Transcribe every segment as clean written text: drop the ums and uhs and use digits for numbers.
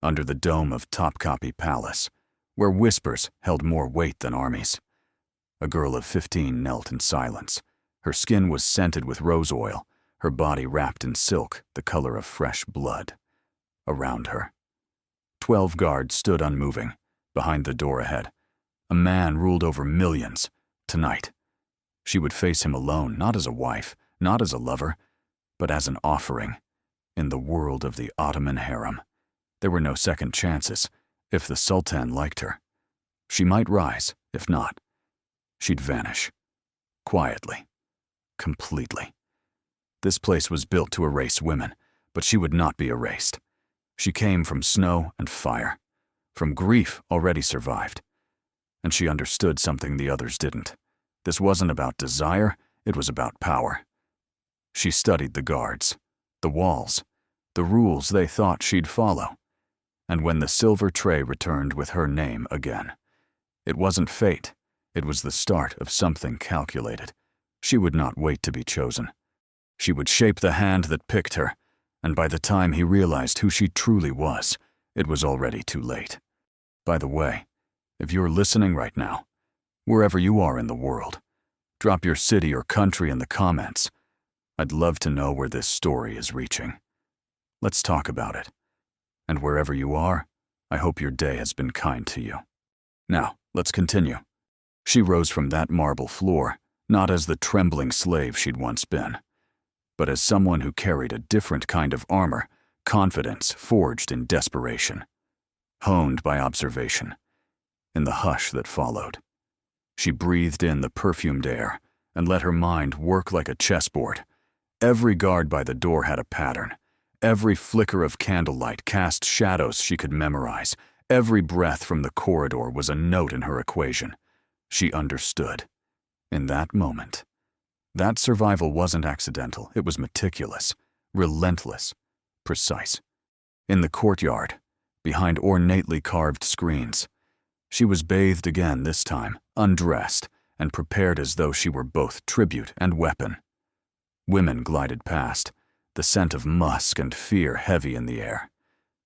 under the dome of Topkapi Palace, where whispers held more weight than armies. A girl of 15 knelt in silence. Her skin was scented with rose oil, her body wrapped in silk the color of fresh blood. Around her, 12 guards stood unmoving, behind the door ahead. A man ruled over millions. Tonight, she would face him alone, not as a wife, not as a lover, but as an offering. In the world of the Ottoman harem, there were no second chances. If the Sultan liked her, she might rise. If not, she'd vanish. Quietly. Completely. This place was built to erase women, but she would not be erased. She came from snow and fire, from grief already survived. And she understood something the others didn't. This wasn't about desire, it was about power. She studied the guards, the walls, the rules they thought she'd follow. And when the silver tray returned with her name again, it wasn't fate, it was the start of something calculated. She would not wait to be chosen. She would shape the hand that picked her, and by the time he realized who she truly was, it was already too late. By the way, if you're listening right now, wherever you are in the world, drop your city or country in the comments. I'd love to know where this story is reaching. Let's talk about it. And wherever you are, I hope your day has been kind to you. Now, let's continue. She rose from that marble floor, not as the trembling slave she'd once been, but as someone who carried a different kind of armor, confidence forged in desperation, honed by observation. In the hush that followed, she breathed in the perfumed air and let her mind work like a chessboard. Every guard by the door had a pattern. Every flicker of candlelight cast shadows she could memorize. Every breath from the corridor was a note in her equation. She understood. In that moment, that survival wasn't accidental. It was meticulous, relentless, precise. In the courtyard, behind ornately carved screens, she was bathed again this time, undressed, and prepared as though she were both tribute and weapon. Women glided past, the scent of musk and fear heavy in the air.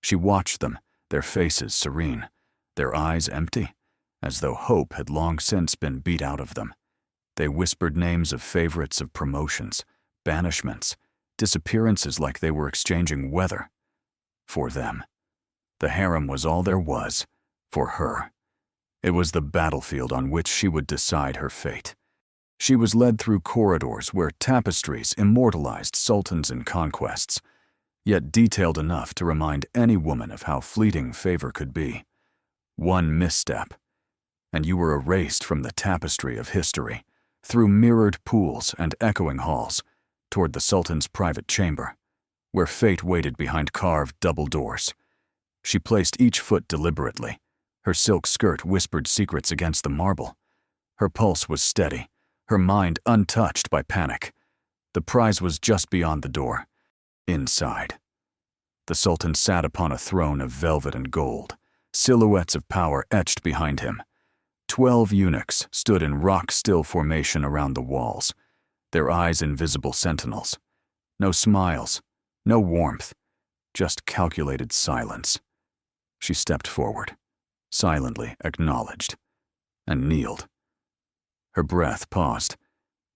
She watched them, their faces serene, their eyes empty, as though hope had long since been beat out of them. They whispered names of favorites of promotions, banishments, disappearances like they were exchanging weather. For them, the harem was all there was. For her, it was the battlefield on which she would decide her fate. She was led through corridors where tapestries immortalized sultans and conquests, yet detailed enough to remind any woman of how fleeting favor could be. One misstep, and you were erased from the tapestry of history, through mirrored pools and echoing halls, toward the Sultan's private chamber, where fate waited behind carved double doors. She placed each foot deliberately. Her silk skirt whispered secrets against the marble. Her pulse was steady, her mind untouched by panic. The prize was just beyond the door, inside. The Sultan sat upon a throne of velvet and gold, silhouettes of power etched behind him. 12 eunuchs stood in rock-still formation around the walls, their eyes invisible sentinels. No smiles, no warmth, just calculated silence. She stepped forward, silently acknowledged, and kneeled. Her breath paused.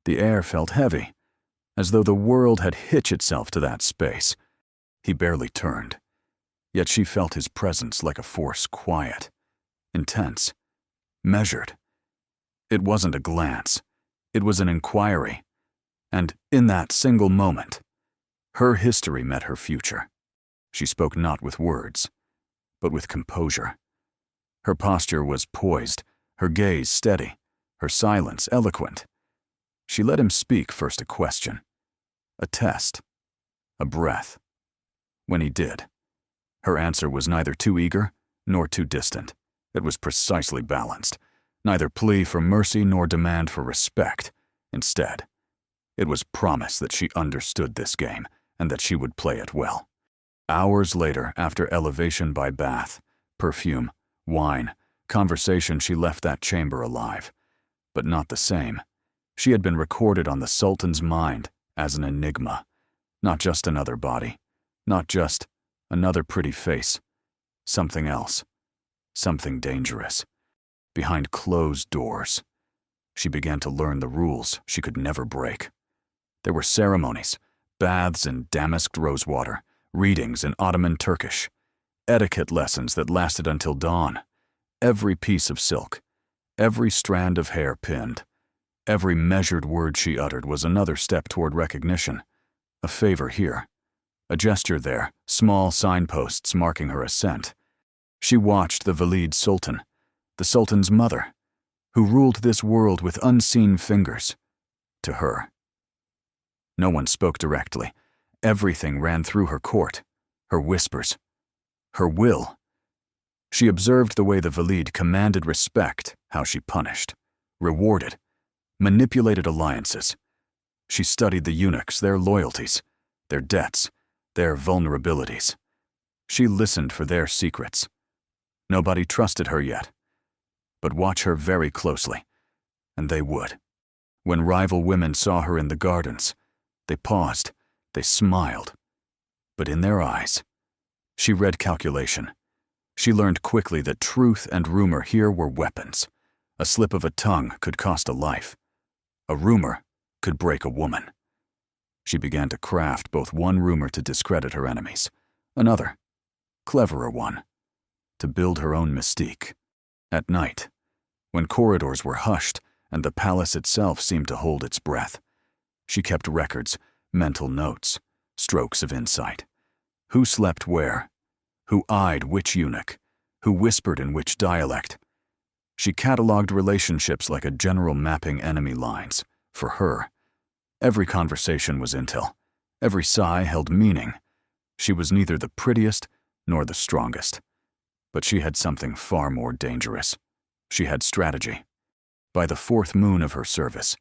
The air felt heavy, as though the world had hitched itself to that space. He barely turned, yet she felt his presence like a force quiet, intense, measured. It wasn't a glance, it was an inquiry, and in that single moment, her history met her future. She spoke not with words, but with composure. Her posture was poised, her gaze steady, her silence eloquent. She let him speak first a question, a test, a breath. When he did, her answer was neither too eager nor too distant. It was precisely balanced, neither plea for mercy nor demand for respect. Instead, it was promise that she understood this game and that she would play it well. Hours later, after elevation by bath, perfume, wine, conversation, she left that chamber alive, but not the same. She had been recorded on the Sultan's mind as an enigma, not just another body, not just another pretty face, Something else. Something dangerous. Behind closed doors. She began to learn the rules she could never break. There were ceremonies, baths in damasked rosewater, readings in Ottoman Turkish, etiquette lessons that lasted until dawn. Every piece of silk, every strand of hair pinned, every measured word she uttered was another step toward recognition. A favor here, a gesture there, small signposts marking her ascent. She watched the Valid Sultan, the Sultan's mother, who ruled this world with unseen fingers. To her. No one spoke directly. Everything ran through her court, her whispers, her will. She observed the way the Valid commanded respect, how she punished, rewarded, manipulated alliances. She studied the eunuchs, their loyalties, their debts, their vulnerabilities. She listened for their secrets. Nobody trusted her yet. But watch her very closely, and they would. When rival women saw her in the gardens, they paused, they smiled. But in their eyes, she read calculation. She learned quickly that truth and rumor here were weapons. A slip of a tongue could cost a life. A rumor could break a woman. She began to craft both one rumor to discredit her enemies, another, cleverer one, to build her own mystique. At night, when corridors were hushed and the palace itself seemed to hold its breath, she kept records, mental notes, strokes of insight. Who slept where? Who eyed which eunuch? Who whispered in which dialect? She catalogued relationships like a general mapping enemy lines. For her, every conversation was intel. Every sigh held meaning. She was neither the prettiest nor the strongest. But she had something far more dangerous. She had strategy. By the fourth moon of her service,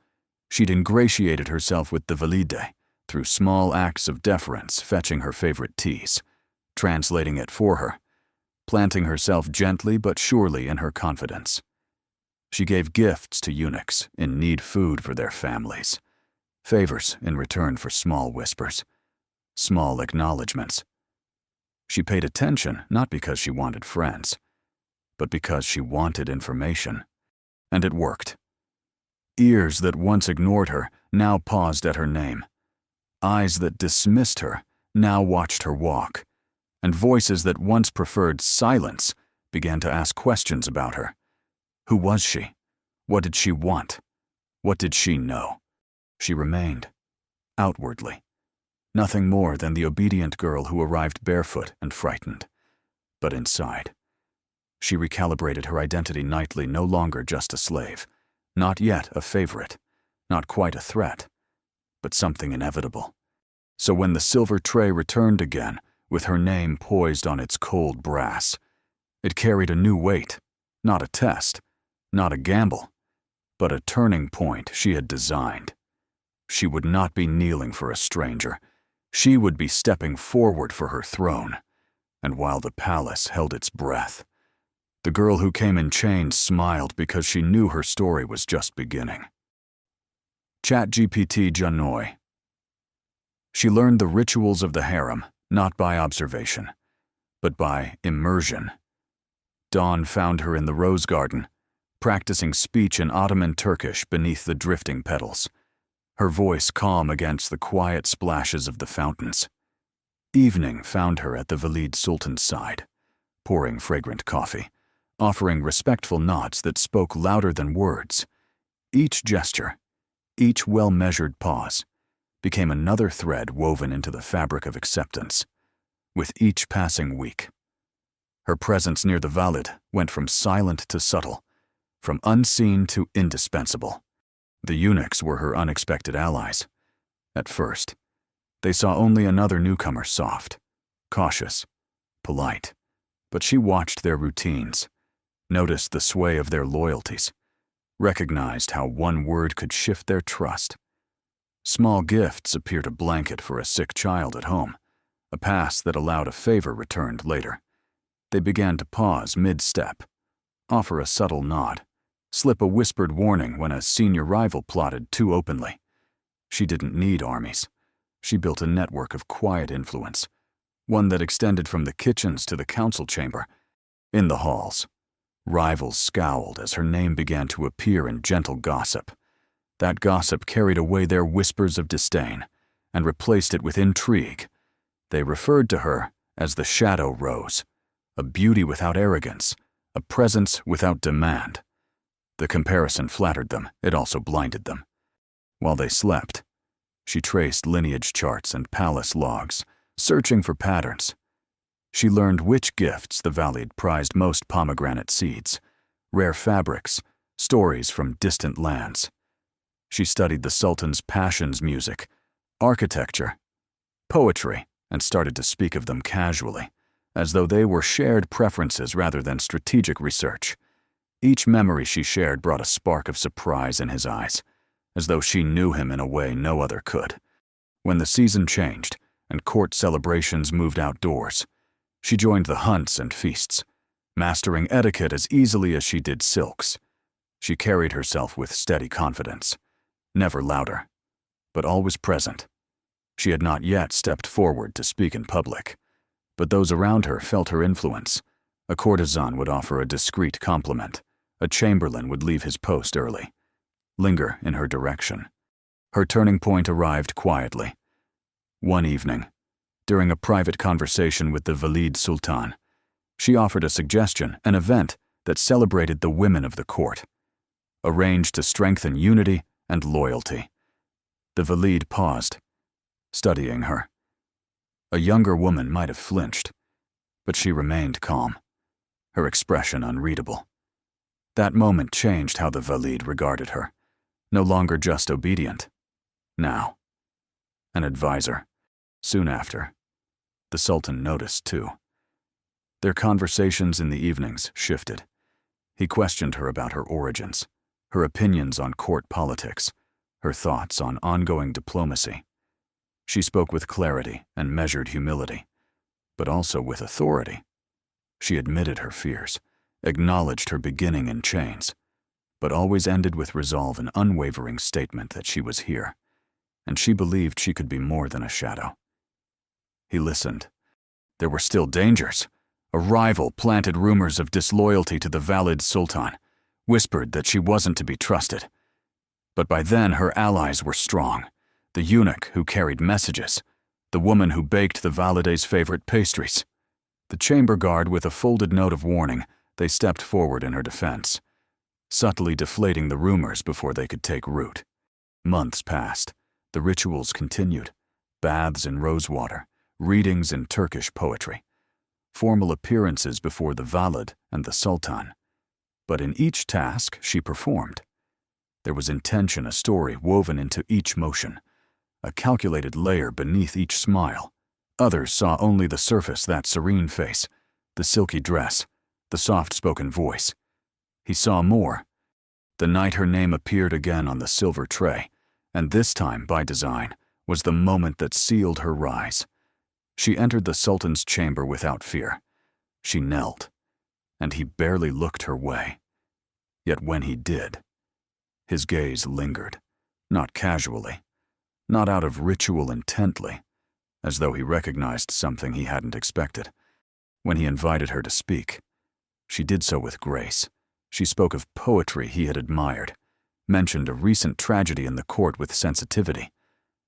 she'd ingratiated herself with the Valide through small acts of deference, fetching her favorite teas, translating it for her, planting herself gently but surely in her confidence. She gave gifts to eunuchs in need food for their families, favors in return for small whispers, small acknowledgments. She paid attention not because she wanted friends, but because she wanted information. And it worked. Ears that once ignored her now paused at her name. Eyes that dismissed her now watched her walk. And voices that once preferred silence began to ask questions about her. Who was she? What did she want? What did she know? She remained, outwardly, nothing more than the obedient girl who arrived barefoot and frightened. But inside, she recalibrated her identity nightly, no longer just a slave, not yet a favorite, not quite a threat, but something inevitable. So when the silver tray returned again, with her name poised on its cold brass, it carried a new weight, not a test, not a gamble, but a turning point she had designed. She would not be kneeling for a stranger. She would be stepping forward for her throne. And while the palace held its breath, the girl who came in chains smiled because she knew her story was just beginning. ChatGPT Janoi. She learned the rituals of the harem, not by observation, but by immersion. Dawn found her in the rose garden, practicing speech in Ottoman Turkish beneath the drifting petals, her voice calm against the quiet splashes of the fountains. Evening found her at the Valid Sultan's side, pouring fragrant coffee, offering respectful nods that spoke louder than words. Each gesture, each well-measured pause, became another thread woven into the fabric of acceptance. With each passing week, her presence near the Valid went from silent to subtle, from unseen to indispensable. The eunuchs were her unexpected allies. At first, they saw only another newcomer, soft, cautious, polite. But she watched their routines, noticed the sway of their loyalties, recognized how one word could shift their trust. Small gifts appeared a blanket for a sick child at home, a pass that allowed a favor returned later. They began to pause mid-step, offer a subtle nod, slip a whispered warning when a senior rival plotted too openly. She didn't need armies. She built a network of quiet influence, one that extended from the kitchens to the council chamber. In the halls, rivals scowled as her name began to appear in gentle gossip. That gossip carried away their whispers of disdain and replaced it with intrigue. They referred to her as the Shadow Rose, a beauty without arrogance, a presence without demand. The comparison flattered them, it also blinded them. While they slept, she traced lineage charts and palace logs, searching for patterns. She learned which gifts the Valid prized most: pomegranate seeds, rare fabrics, stories from distant lands. She studied the Sultan's passions music, architecture, poetry, and started to speak of them casually, as though they were shared preferences rather than strategic research. Each memory she shared brought a spark of surprise in his eyes, as though she knew him in a way no other could. When the season changed and court celebrations moved outdoors, she joined the hunts and feasts, mastering etiquette as easily as she did silks. She carried herself with steady confidence, never louder, but always present. She had not yet stepped forward to speak in public, but those around her felt her influence. A courtesan would offer a discreet compliment. A chamberlain would leave his post early, linger in her direction. Her turning point arrived quietly. One evening, during a private conversation with the Valid Sultan, she offered a suggestion, an event that celebrated the women of the court, arranged to strengthen unity and loyalty. The Valid paused, studying her. A younger woman might have flinched, but she remained calm, her expression unreadable. That moment changed how the Valid regarded her. No longer just obedient. Now, an advisor. Soon after, the Sultan noticed too. Their conversations in the evenings shifted. He questioned her about her origins, her opinions on court politics, her thoughts on ongoing diplomacy. She spoke with clarity and measured humility, but also with authority. She admitted her fears, acknowledged her beginning in chains, but always ended with resolve and unwavering statement that she was here, and she believed she could be more than a shadow. He listened. There were still dangers. A rival planted rumors of disloyalty to the Valid Sultan, whispered that she wasn't to be trusted. But by then her allies were strong. The eunuch who carried messages, the woman who baked the Valide's favorite pastries. The chamber guard with a folded note of warning, they stepped forward in her defense, subtly deflating the rumors before they could take root. Months passed. The rituals continued. Baths in rosewater, readings in Turkish poetry, formal appearances before the Valid and the Sultan. But in each task she performed. There was intention, a story woven into each motion, a calculated layer beneath each smile. Others saw only the surface, that serene face, the silky dress, the soft-spoken voice. He saw more. The night her name appeared again on the silver tray, and this time, by design, was the moment that sealed her rise. She entered the Sultan's chamber without fear. She knelt, and he barely looked her way. Yet when he did, his gaze lingered, not casually, not out of ritual intently, as though he recognized something he hadn't expected. When he invited her to speak, she did so with grace. She spoke of poetry he had admired, mentioned a recent tragedy in the court with sensitivity,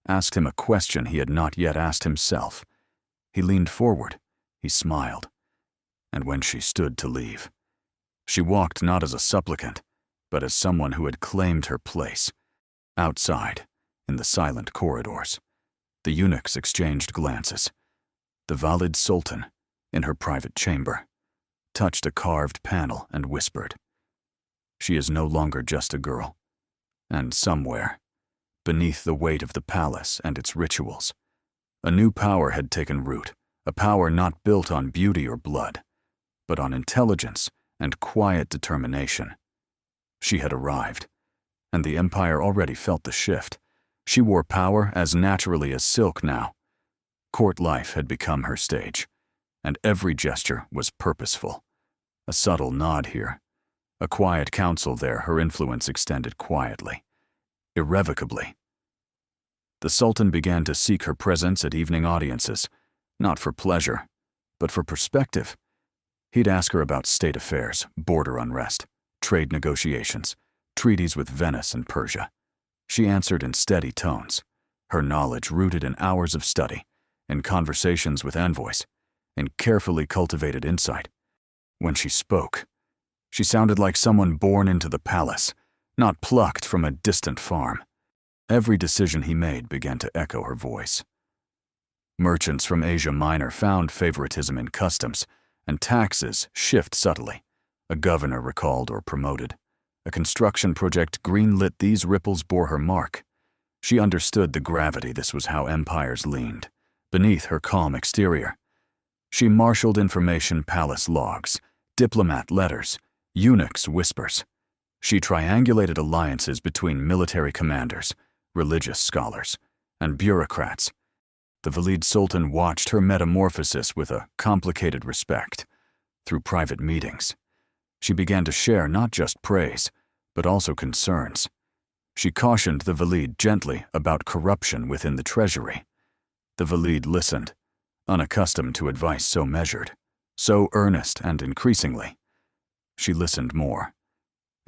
asked him a question he had not yet asked himself. He leaned forward, he smiled, and when she stood to leave, she walked not as a supplicant, but as someone who had claimed her place. Outside, in the silent corridors, the eunuchs exchanged glances. The Valid Sultan, in her private chamber, touched a carved panel and whispered, "She is no longer just a girl." And somewhere, beneath the weight of the palace and its rituals, a new power had taken root, a power not built on beauty or blood, but on intelligence and quiet determination. She had arrived, and the empire already felt the shift. She wore power as naturally as silk now. Court life had become her stage, and every gesture was purposeful. A subtle nod here, a quiet counsel there, her influence extended quietly, irrevocably. The Sultan began to seek her presence at evening audiences, Not for pleasure, but for perspective. He'd ask her about state affairs, border unrest, trade negotiations, treaties with Venice and Persia. She answered in steady tones, her knowledge rooted in hours of study, in conversations with envoys, in carefully cultivated insight. When she spoke, she sounded like someone born into the palace, not plucked from a distant farm. Every decision he made began to echo her voice. Merchants from Asia Minor found favoritism in customs, and taxes shift subtly. A governor recalled or promoted. A construction project greenlit, these ripples bore her mark. She understood the gravity. This was how empires leaned, beneath her calm exterior. She marshaled information, palace logs, diplomat letters, eunuchs' whispers. She triangulated alliances between military commanders, religious scholars, and bureaucrats. The Valid Sultan watched her metamorphosis with a complicated respect. Through private meetings, she began to share not just praise, but also concerns. She cautioned the Valid gently about corruption within the treasury. The Valid listened, unaccustomed to advice so measured, so earnest, and increasingly, she listened more.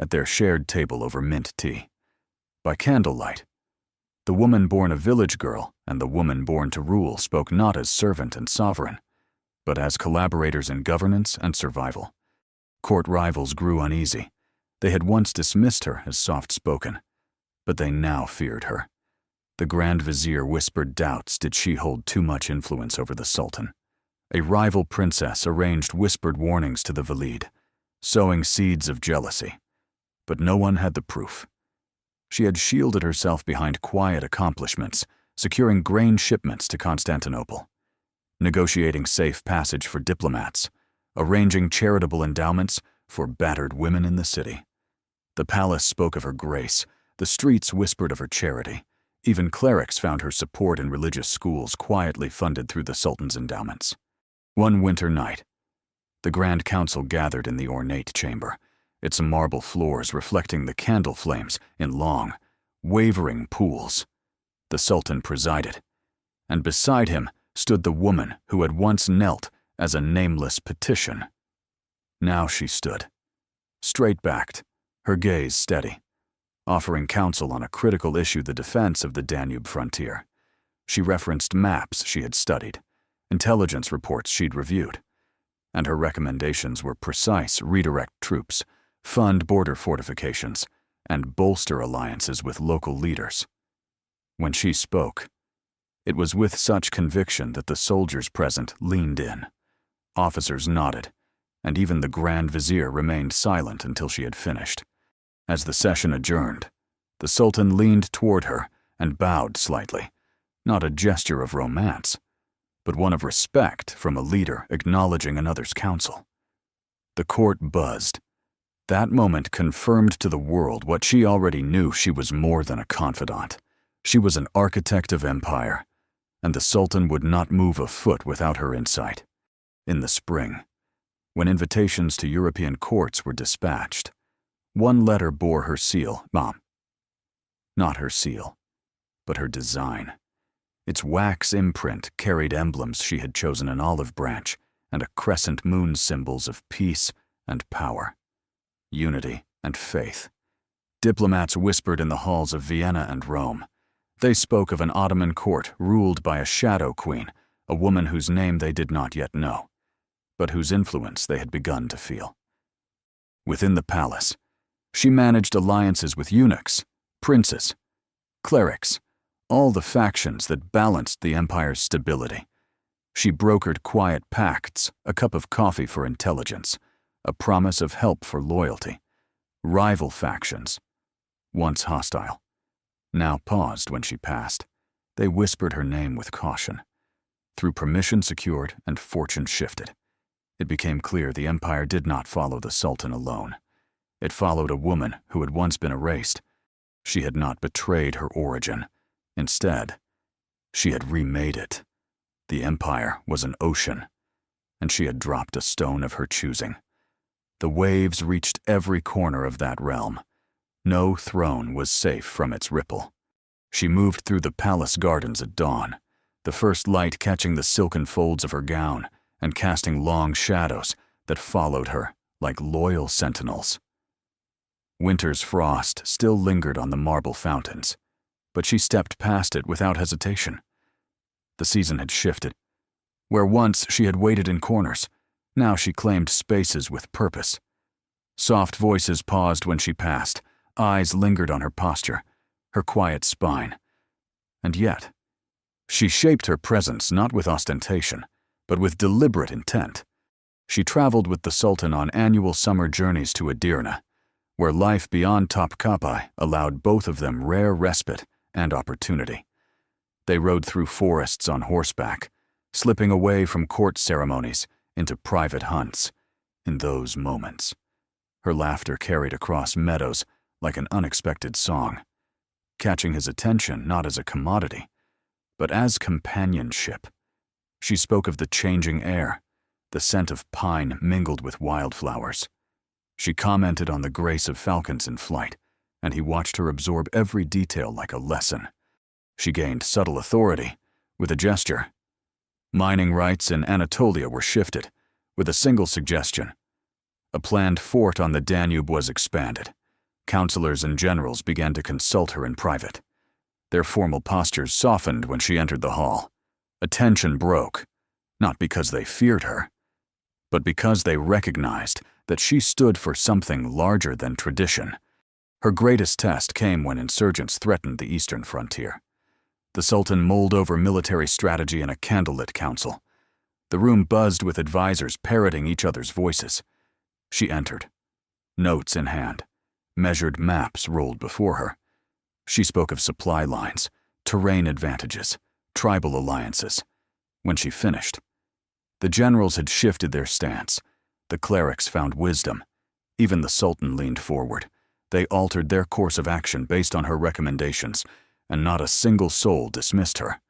At their shared table over mint tea, by candlelight, the woman born a village girl and the woman born to rule spoke not as servant and sovereign, but as collaborators in governance and survival. Court rivals grew uneasy. They had once dismissed her as soft-spoken, but they now feared her. The Grand Vizier whispered doubts. Did she hold too much influence over the Sultan? A rival princess arranged whispered warnings to the Valid, sowing seeds of jealousy. But no one had the proof. She had shielded herself behind quiet accomplishments, securing grain shipments to Constantinople, negotiating safe passage for diplomats, arranging charitable endowments for battered women in the city. The palace spoke of her grace, the streets whispered of her charity. Even clerics found her support in religious schools quietly funded through the Sultan's endowments. One winter night, the Grand Council gathered in the ornate chamber, its marble floors reflecting the candle flames in long, wavering pools. The Sultan presided, and beside him stood the woman who had once knelt as a nameless petition. Now she stood, straight-backed, her gaze steady, offering counsel on a critical issue: the defense of the Danube frontier. She referenced maps she had studied, intelligence reports she'd reviewed, and her recommendations were precise: redirect troops, fund border fortifications, and bolster alliances with local leaders. When she spoke, it was with such conviction that the soldiers present leaned in. Officers nodded, and even the Grand Vizier remained silent until she had finished. As the session adjourned, the Sultan leaned toward her and bowed slightly, not a gesture of romance, but one of respect from a leader acknowledging another's counsel. The court buzzed. That moment confirmed to the world what she already knew: she was more than a confidant. She was an architect of empire, and the Sultan would not move a foot without her insight. In the spring, when invitations to European courts were dispatched, one letter bore her seal. Not her seal, but her design. Its wax imprint carried emblems she had chosen: an olive branch and a crescent moon, symbols of peace and power, unity and faith. Diplomats whispered in the halls of Vienna and Rome. They spoke of an Ottoman court ruled by a shadow queen, a woman whose name they did not yet know, but whose influence they had begun to feel. Within the palace, she managed alliances with eunuchs, princes, clerics, all the factions that balanced the empire's stability. She brokered quiet pacts: a cup of coffee for intelligence, a promise of help for loyalty. Rival factions, once hostile, now paused when she passed. They whispered her name with caution. Through permission secured and fortune shifted, it became clear the empire did not follow the Sultan alone. It followed a woman who had once been erased. She had not betrayed her origin. Instead, she had remade it. The empire was an ocean, and she had dropped a stone of her choosing. The waves reached every corner of that realm. No throne was safe from its ripple. She moved through the palace gardens at dawn, the first light catching the silken folds of her gown and casting long shadows that followed her like loyal sentinels. Winter's frost still lingered on the marble fountains, but she stepped past it without hesitation. The season had shifted. Where once she had waited in corners, now she claimed spaces with purpose. Soft voices paused when she passed, eyes lingered on her posture, her quiet spine. And yet, she shaped her presence not with ostentation, but with deliberate intent. She traveled with the Sultan on annual summer journeys to Edirne, where life beyond Topkapi allowed both of them rare respite and opportunity. They rode through forests on horseback, slipping away from court ceremonies into private hunts. In those moments, her laughter carried across meadows like an unexpected song, catching his attention not as a commodity, but as companionship. She spoke of the changing air, the scent of pine mingled with wildflowers. She commented on the grace of falcons in flight, and he watched her absorb every detail like a lesson. She gained subtle authority with a gesture. Mining rights in Anatolia were shifted with a single suggestion. A planned fort on the Danube was expanded. Counselors and generals began to consult her in private. Their formal postures softened when she entered the hall. Attention broke, not because they feared her, but because they recognized that she stood for something larger than tradition. Her greatest test came when insurgents threatened the eastern frontier. The Sultan mulled over military strategy in a candlelit council. The room buzzed with advisors parroting each other's voices. She entered, notes in hand. Measured maps rolled before her. She spoke of supply lines, terrain advantages, tribal alliances. When she finished, the generals had shifted their stance. The clerics found wisdom. Even the Sultan leaned forward. They altered their course of action based on her recommendations, and not a single soul dismissed her.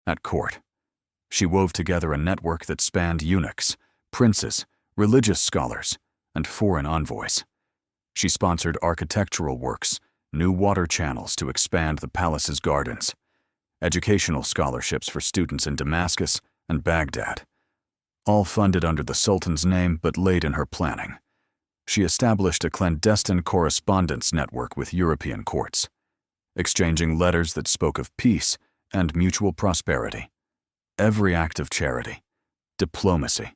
At court, she wove together a network that spanned eunuchs, princes, religious scholars, and foreign envoys. She sponsored architectural works, new water channels to expand the palace's gardens, educational scholarships for students in Damascus and Baghdad, all funded under the Sultan's name but laid in her planning. She established a clandestine correspondence network with European courts, exchanging letters that spoke of peace and mutual prosperity. Every act of charity, diplomacy,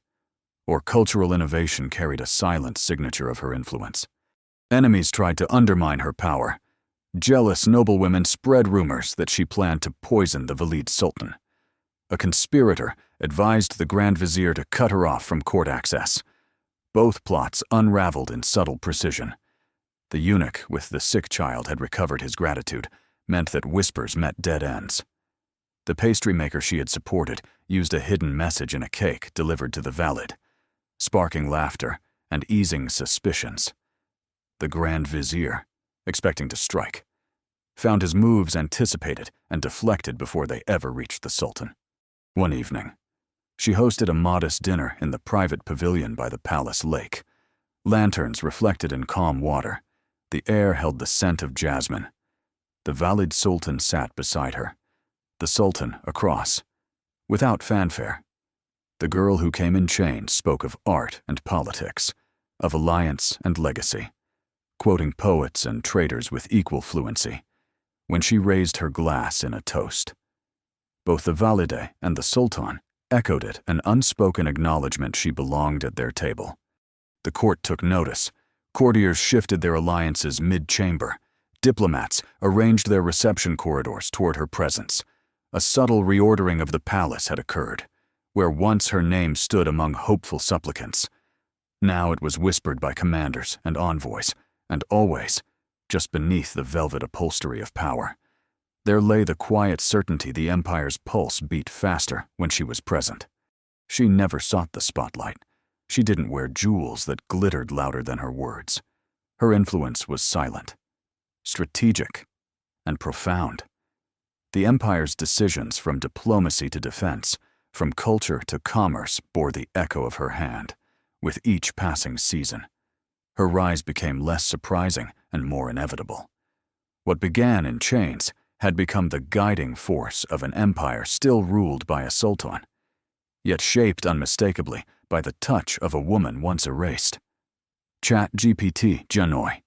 or cultural innovation carried a silent signature of her influence. Enemies tried to undermine her power. Jealous noblewomen spread rumors that she planned to poison the Valid Sultan. A conspirator advised the Grand Vizier to cut her off from court access. Both plots unraveled in subtle precision. The eunuch with the sick child had recovered his gratitude, meant that whispers met dead ends. The pastry maker she had supported used a hidden message in a cake delivered to the Valid, sparking laughter and easing suspicions. The Grand Vizier, expecting to strike, found his moves anticipated and deflected before they ever reached the Sultan. One evening, she hosted a modest dinner in the private pavilion by the palace lake. Lanterns reflected in calm water. The air held the scent of jasmine. The Valid Sultan sat beside her, the Sultan across. Without fanfare, the girl who came in chains spoke of art and politics, of alliance and legacy, quoting poets and traders with equal fluency, when she raised her glass in a toast. Both the Valide and the Sultan echoed it, an unspoken acknowledgement she belonged at their table. The court took notice. Courtiers shifted their alliances mid-chamber. Diplomats arranged their reception corridors toward her presence. A subtle reordering of the palace had occurred, where once her name stood among hopeful supplicants. Now it was whispered by commanders and envoys, and always, just beneath the velvet upholstery of power, there lay the quiet certainty the empire's pulse beat faster when she was present. She never sought the spotlight. She didn't wear jewels that glittered louder than her words. Her influence was silent, strategic, and profound. The empire's decisions, from diplomacy to defense, from culture to commerce, bore the echo of her hand. With each passing season, her rise became less surprising and more inevitable. What began in chains had become the guiding force of an empire still ruled by a sultan, yet shaped unmistakably by the touch of a woman once erased. ChatGPT Janoi.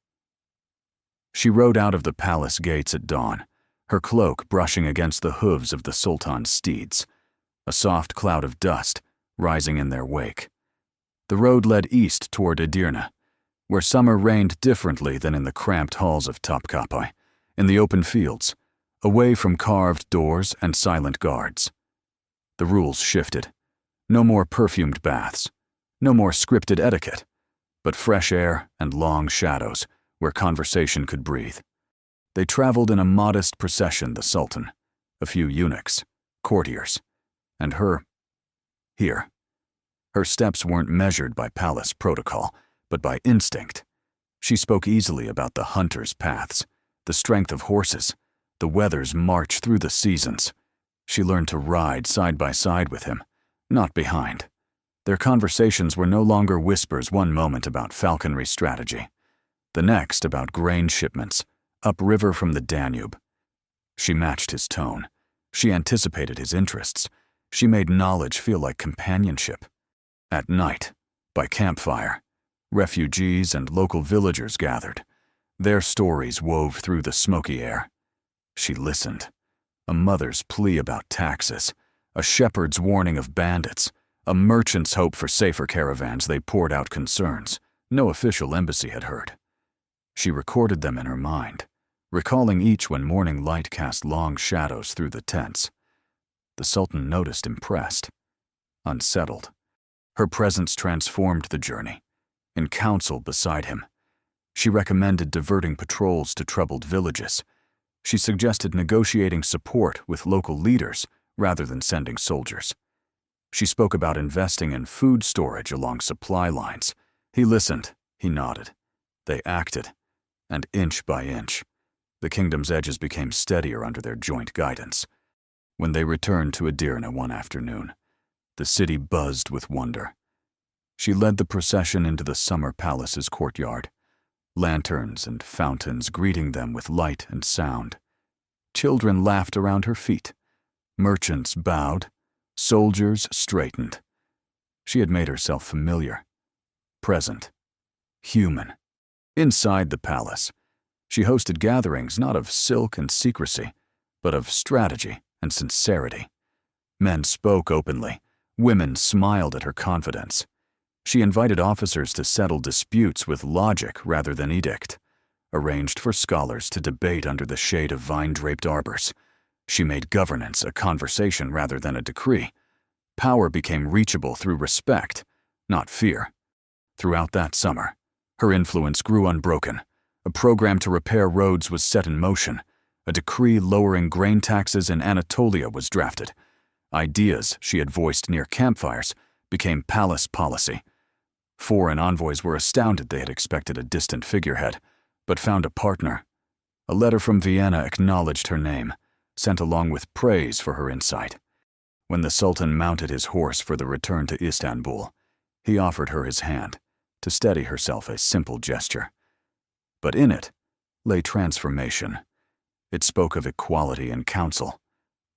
She rode out of the palace gates at dawn, her cloak brushing against the hooves of the sultan's steeds, a soft cloud of dust rising in their wake. The road led east toward Edirne, where summer reigned differently than in the cramped halls of Topkapi, in the open fields, away from carved doors and silent guards. The rules shifted. No more perfumed baths, no more scripted etiquette, but fresh air and long shadows where conversation could breathe. They traveled in a modest procession, the Sultan, a few eunuchs, courtiers, and her. Here. Her steps weren't measured by palace protocol, but by instinct. She spoke easily about the hunter's paths, the strength of horses, the weather's march through the seasons. She learned to ride side by side with him, not behind. Their conversations were no longer whispers, one moment about falconry strategy, the next about grain shipments, upriver from the Danube. She matched his tone. She anticipated his interests. She made knowledge feel like companionship. At night, by campfire, refugees and local villagers gathered. Their stories wove through the smoky air. She listened. A mother's plea about taxes, a shepherd's warning of bandits, a merchant's hope for safer caravans. They poured out concerns no official embassy had heard. She recorded them in her mind, recalling each when morning light cast long shadows through the tents. The Sultan noticed, impressed, unsettled. Her presence transformed the journey. In council beside him, she recommended diverting patrols to troubled villages. She suggested negotiating support with local leaders rather than sending soldiers. She spoke about investing in food storage along supply lines. He listened, he nodded. They acted, and inch by inch, the kingdom's edges became steadier under their joint guidance. When they returned to Edirne one afternoon, the city buzzed with wonder. She led the procession into the summer palace's courtyard, lanterns and fountains greeting them with light and sound. Children laughed around her feet. Merchants bowed. Soldiers straightened. She had made herself familiar, present, human. Inside the palace, she hosted gatherings not of silk and secrecy, but of strategy and sincerity. Men spoke openly. Women smiled at her confidence. She invited officers to settle disputes with logic rather than edict, arranged for scholars to debate under the shade of vine-draped arbors. She made governance a conversation rather than a decree. Power became reachable through respect, not fear. Throughout that summer, her influence grew unbroken. A program to repair roads was set in motion. A decree lowering grain taxes in Anatolia was drafted. Ideas she had voiced near campfires became palace policy. Foreign envoys were astounded. They had expected a distant figurehead, but found a partner. A letter from Vienna acknowledged her name, sent along with praise for her insight. When the Sultan mounted his horse for the return to Istanbul, he offered her his hand, to steady herself, a simple gesture. But in it lay transformation. It spoke of equality in counsel,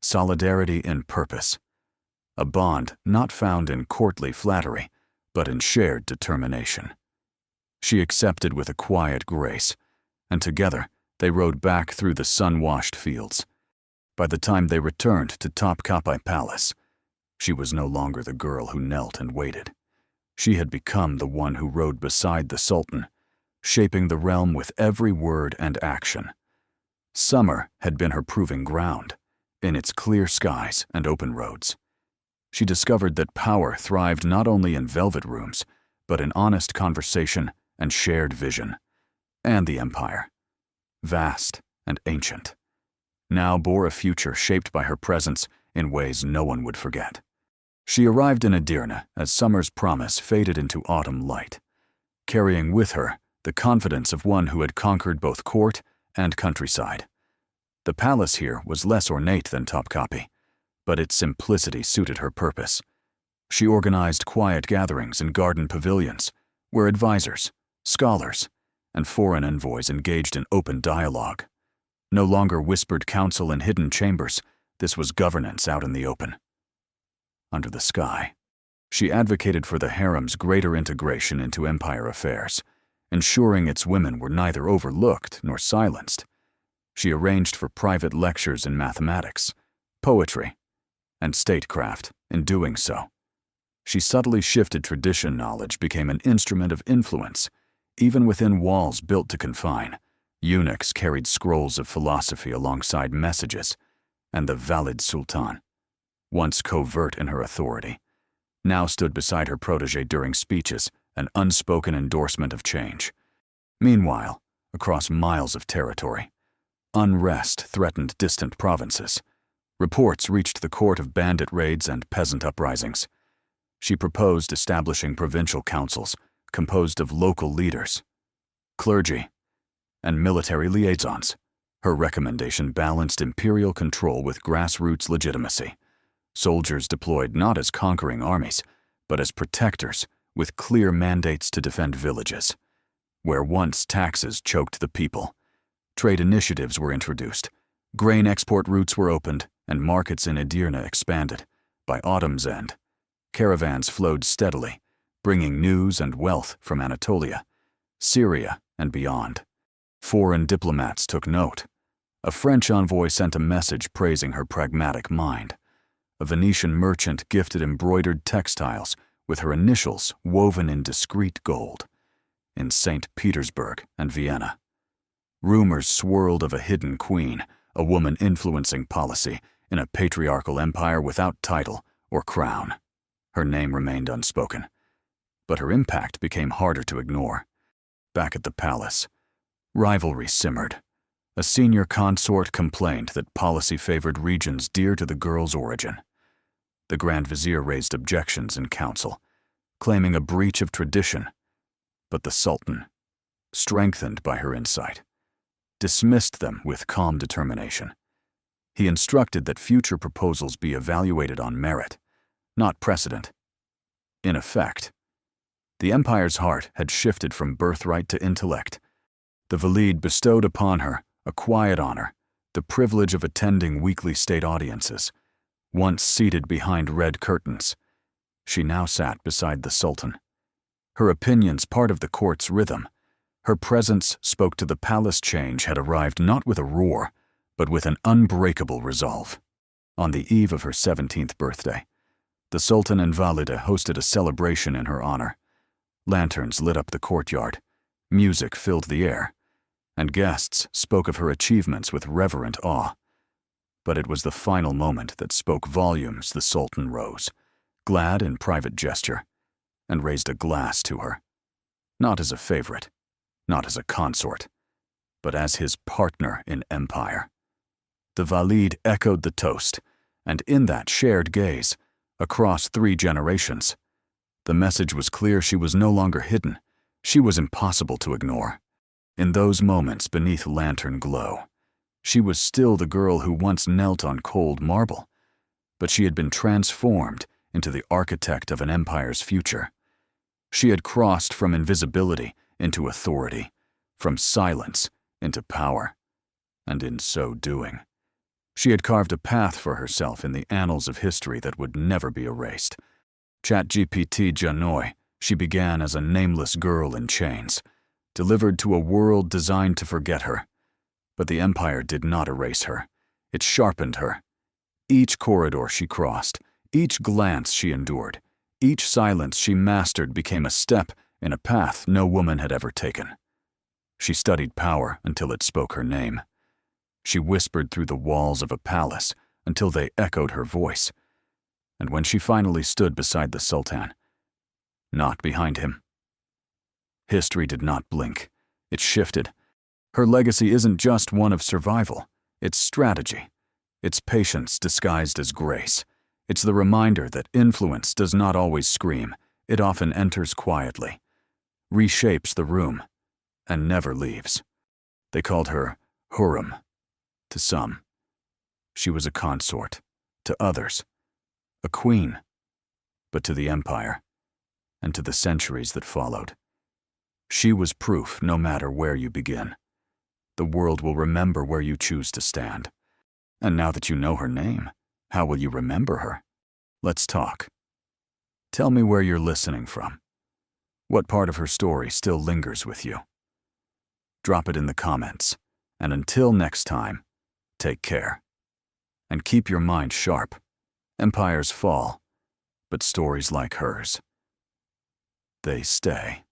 solidarity in purpose, a bond not found in courtly flattery, but in shared determination. She accepted with a quiet grace, and together they rode back through the sun-washed fields. By the time they returned to Topkapi Palace, she was no longer the girl who knelt and waited. She had become the one who rode beside the Sultan, shaping the realm with every word and action. Summer had been her proving ground, in its clear skies and open roads. She discovered that power thrived not only in velvet rooms, but in honest conversation and shared vision. And the empire, vast and ancient, now bore a future shaped by her presence in ways no one would forget. She arrived in Edirne as summer's promise faded into autumn light, carrying with her the confidence of one who had conquered both court and countryside. The palace here was less ornate than Topkapi, but its simplicity suited her purpose. She organized quiet gatherings in garden pavilions, where advisors, scholars, and foreign envoys engaged in open dialogue. No longer whispered counsel in hidden chambers, this was governance out in the open. Under the sky. She advocated for the harem's greater integration into empire affairs, ensuring its women were neither overlooked nor silenced. She arranged for private lectures in mathematics, poetry, and statecraft. In doing so, she subtly shifted tradition. Knowledge became an instrument of influence, even within walls built to confine. Eunuchs carried scrolls of philosophy alongside messages, and the valid Sultan, once covert in her authority, now stood beside her protege during speeches, an unspoken endorsement of change. Meanwhile, across miles of territory, unrest threatened distant provinces. Reports reached the court of bandit raids and peasant uprisings. She proposed establishing provincial councils composed of local leaders, clergy, and military liaisons. Her recommendation balanced imperial control with grassroots legitimacy. Soldiers deployed not as conquering armies, but as protectors with clear mandates to defend villages. Where once taxes choked the people, trade initiatives were introduced, grain export routes were opened, and markets in Edirne expanded. By autumn's end, caravans flowed steadily, bringing news and wealth from Anatolia, Syria, and beyond. Foreign diplomats took note. A French envoy sent a message praising her pragmatic mind. A Venetian merchant gifted embroidered textiles with her initials woven in discreet gold. In St. Petersburg and Vienna, rumors swirled of a hidden queen, a woman influencing policy in a patriarchal empire without title or crown. Her name remained unspoken, but her impact became harder to ignore. Back at the palace, rivalry simmered. A senior consort complained that policy favored regions dear to the girl's origin. The Grand Vizier raised objections in council, claiming a breach of tradition, but the Sultan, strengthened by her insight, dismissed them with calm determination. He instructed that future proposals be evaluated on merit, not precedent. In effect, the empire's heart had shifted from birthright to intellect. The Valide bestowed upon her a quiet honor, the privilege of attending weekly state audiences. Once seated behind red curtains, she now sat beside the Sultan. Her opinions part of the court's rhythm. Her presence spoke to the palace. Change had arrived not with a roar, but with an unbreakable resolve. On the eve of her 17th birthday, the Sultan and Valide hosted a celebration in her honor. Lanterns lit up the courtyard, music filled the air, and guests spoke of her achievements with reverent awe. But it was the final moment that spoke volumes. The Sultan rose, glad in private gesture, and raised a glass to her, not as a favorite, not as a consort, but as his partner in empire. The Valide echoed the toast, and in that shared gaze, across 3 generations, the message was clear. She was no longer hidden. She was impossible to ignore. In those moments beneath lantern glow, she was still the girl who once knelt on cold marble, but she had been transformed into the architect of an empire's future. She had crossed from invisibility into authority, from silence into power, and in so doing, she had carved a path for herself in the annals of history that would never be erased. ChatGPT Janoi, she began as a nameless girl in chains, delivered to a world designed to forget her. But the empire did not erase her. It sharpened her. Each corridor she crossed, each glance she endured, each silence she mastered became a step in a path no woman had ever taken. She studied power until it spoke her name. She whispered through the walls of a palace until they echoed her voice. And when she finally stood beside the Sultan, not behind him, history did not blink. It shifted. Her legacy isn't just one of survival. It's strategy. It's patience disguised as grace. It's the reminder that influence does not always scream. It often enters quietly, reshapes the room, and never leaves. They called her Harem. To some, she was a consort. To others, a queen. But to the empire, and to the centuries that followed, she was proof no matter where you begin. the world will remember where you choose to stand. And now that you know her name, how will you remember her? Let's talk. Tell me where you're listening from. What part of her story still lingers with you? Drop it in the comments. And until next time, take care. And keep your mind sharp. Empires fall, but stories like hers, they stay.